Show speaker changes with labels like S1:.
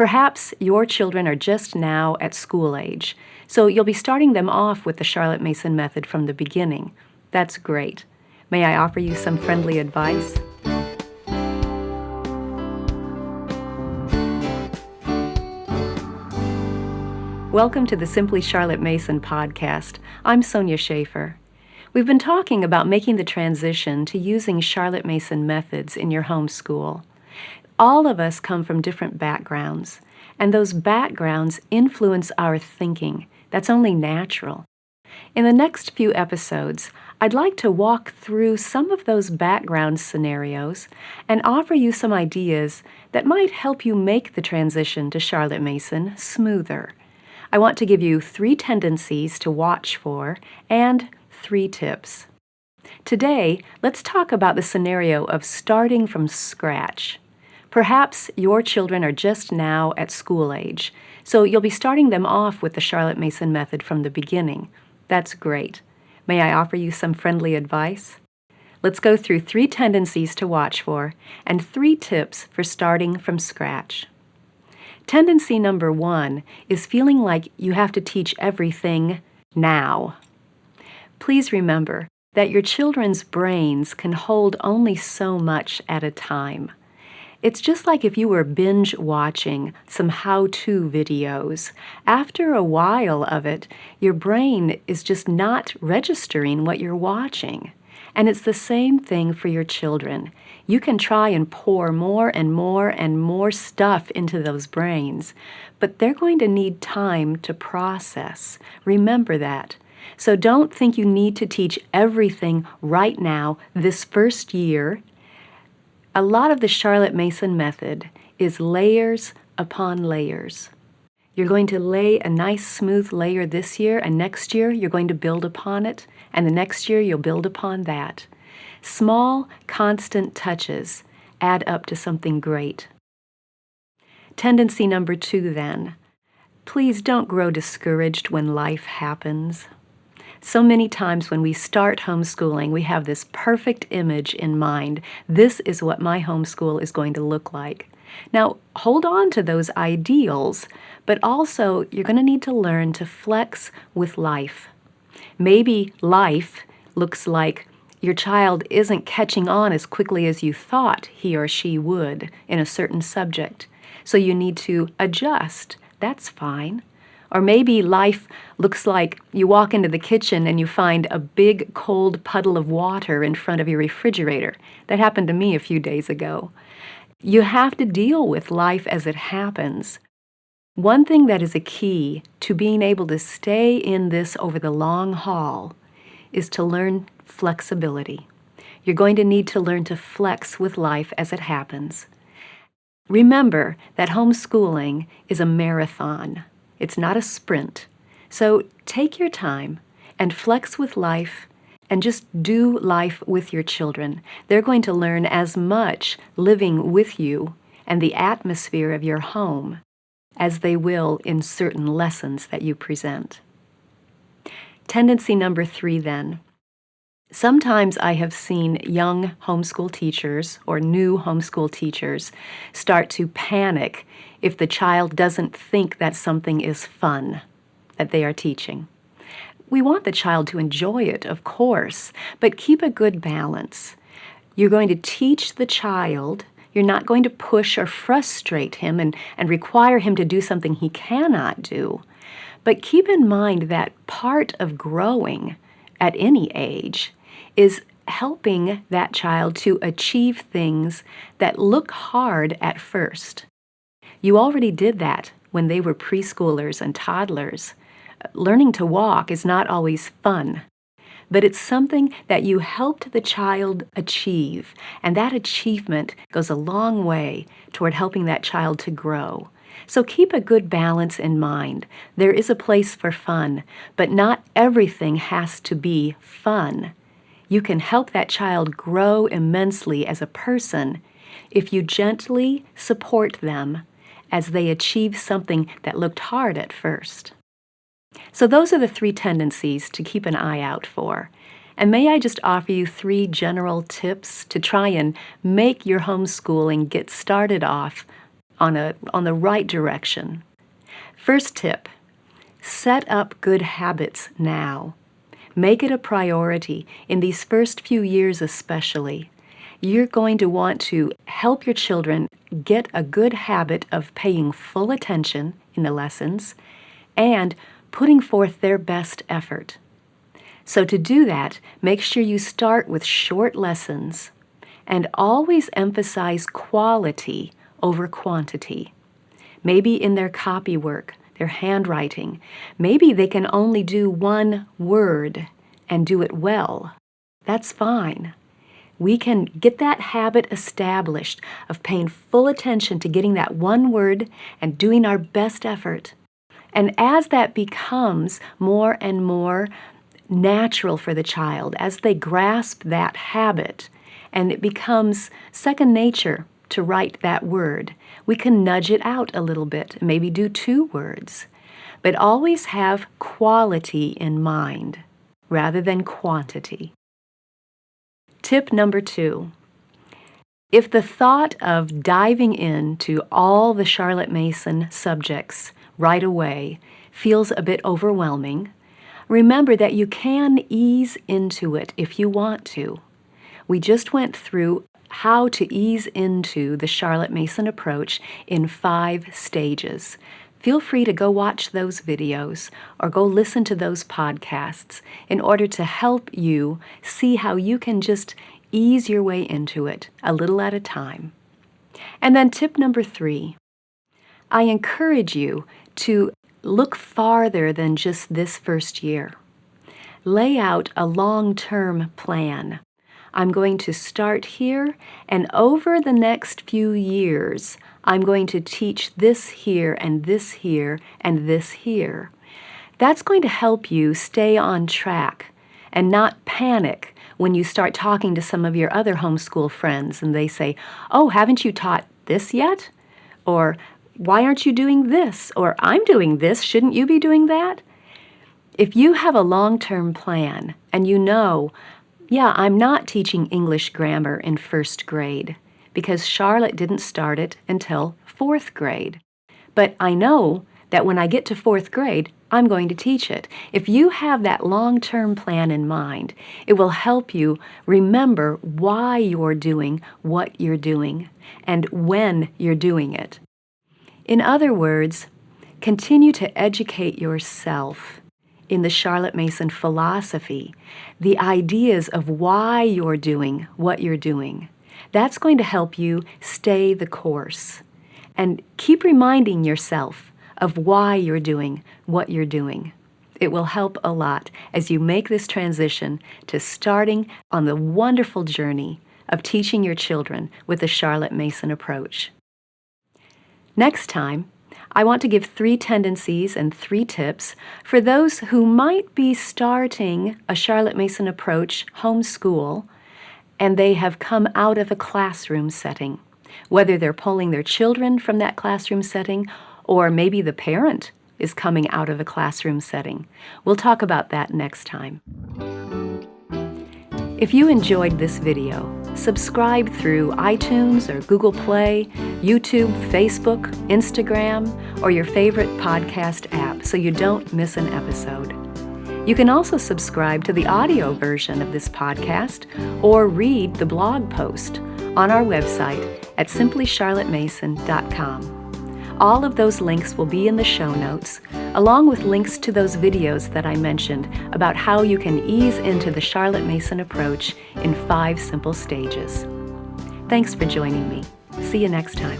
S1: Perhaps your children are just now at school age, so you'll be starting them off with the Charlotte Mason method from the beginning. That's great. May I offer you some friendly advice? Welcome to the Simply Charlotte Mason podcast. I'm Sonia Schaefer. We've been talking about making the transition to using Charlotte Mason methods in your homeschool. All of us come from different backgrounds, and those backgrounds influence our thinking. That's only natural. In the next few episodes, I'd like to walk through some of those background scenarios and offer you some ideas that might help you make the transition to Charlotte Mason smoother. I want to give you 3 tendencies to watch for and 3 tips. Today, let's talk about the scenario of starting from scratch. Perhaps your children are just now at school age, so you'll be starting them off with the Charlotte Mason method from the beginning. That's great. May I offer you some friendly advice? Let's go through 3 tendencies to watch for and 3 tips for starting from scratch. Tendency number 1 is feeling like you have to teach everything now. Please remember that your children's brains can hold only so much at a time. It's just like if you were binge watching some how-to videos. After a while of it, your brain is just not registering what you're watching. And it's the same thing for your children. You can try and pour more and more and more stuff into those brains, but they're going to need time to process. Remember that. So don't think you need to teach everything right now this first year. A lot of the Charlotte Mason method is layers upon layers. You're going to lay a nice smooth layer this year, and next year you're going to build upon it, and the next year you'll build upon that. Small, constant touches add up to something great. Tendency number 2 then. Please don't grow discouraged when life happens. So many times when we start homeschooling, we have this perfect image in mind. This is what my homeschool is going to look like. Now, hold on to those ideals, but also you're going to need to learn to flex with life. Maybe life looks like your child isn't catching on as quickly as you thought he or she would in a certain subject, so you need to adjust. That's fine. Or maybe life looks like you walk into the kitchen and you find a big cold puddle of water in front of your refrigerator. That happened to me a few days ago. You have to deal with life as it happens. One thing that is a key to being able to stay in this over the long haul is to learn flexibility. You're going to need to learn to flex with life as it happens. Remember that homeschooling is a marathon. It's not a sprint. So take your time and flex with life and just do life with your children. They're going to learn as much living with you and the atmosphere of your home as they will in certain lessons that you present. Tendency number 3 then. Sometimes I have seen young homeschool teachers or new homeschool teachers start to panic if the child doesn't think that something is fun that they are teaching. We want the child to enjoy it, of course, but keep a good balance. You're going to teach the child. You're not going to push or frustrate him and require him to do something he cannot do. But keep in mind that part of growing at any age is helping that child to achieve things that look hard at first. You already did that when they were preschoolers and toddlers. Learning to walk is not always fun, but it's something that you helped the child achieve, and that achievement goes a long way toward helping that child to grow. So keep a good balance in mind. There is a place for fun, but not everything has to be fun. You can help that child grow immensely as a person if you gently support them as they achieve something that looked hard at first. So those are the 3 tendencies to keep an eye out for. And may I just offer you 3 general tips to try and make your homeschooling get started off on the right direction. First tip, set up good habits now. Make it a priority in these first few years especially. You're going to want to help your children get a good habit of paying full attention in the lessons and putting forth their best effort. So to do that, make sure you start with short lessons and always emphasize quality over quantity. Maybe in their copy work, their handwriting, maybe they can only do one word and do it well. That's fine. We can get that habit established of paying full attention to getting that one word and doing our best effort. And as that becomes more and more natural for the child, as they grasp that habit, and it becomes second nature to write that word, we can nudge it out a little bit, maybe do 2 words. But always have quality in mind rather than quantity. Tip number 2. If the thought of diving into all the Charlotte Mason subjects right away feels a bit overwhelming, remember that you can ease into it if you want to. We just went through how to ease into the Charlotte Mason approach in 5 stages. Feel free to go watch those videos or go listen to those podcasts in order to help you see how you can just ease your way into it a little at a time. And then tip number 3, I encourage you to look farther than just this first year. Lay out a long-term plan. I'm going to start here, and over the next few years, I'm going to teach this here and this here and this here. That's going to help you stay on track and not panic when you start talking to some of your other homeschool friends and they say, "Oh, haven't you taught this yet?" Or, "Why aren't you doing this?" Or, "I'm doing this, shouldn't you be doing that?" If you have a long-term plan and you know, yeah, I'm not teaching English grammar in 1st grade because Charlotte didn't start it until 4th grade. But I know that when I get to 4th grade, I'm going to teach it. If you have that long-term plan in mind, it will help you remember why you're doing what you're doing and when you're doing it. In other words, continue to educate yourself in the Charlotte Mason philosophy, the ideas of why you're doing what you're doing. That's going to help you stay the course. And keep reminding yourself of why you're doing what you're doing. It will help a lot as you make this transition to starting on the wonderful journey of teaching your children with the Charlotte Mason approach. Next time, I want to give 3 tendencies and 3 tips for those who might be starting a Charlotte Mason approach homeschool and they have come out of a classroom setting, whether they're pulling their children from that classroom setting or maybe the parent is coming out of a classroom setting. We'll talk about that next time. If you enjoyed this video, subscribe through iTunes or Google Play, YouTube, Facebook, Instagram, or your favorite podcast app so you don't miss an episode. You can also subscribe to the audio version of this podcast or read the blog post on our website at simplycharlottemason.com. All of those links will be in the show notes, along with links to those videos that I mentioned about how you can ease into the Charlotte Mason approach in 5 simple stages. Thanks for joining me. See you next time.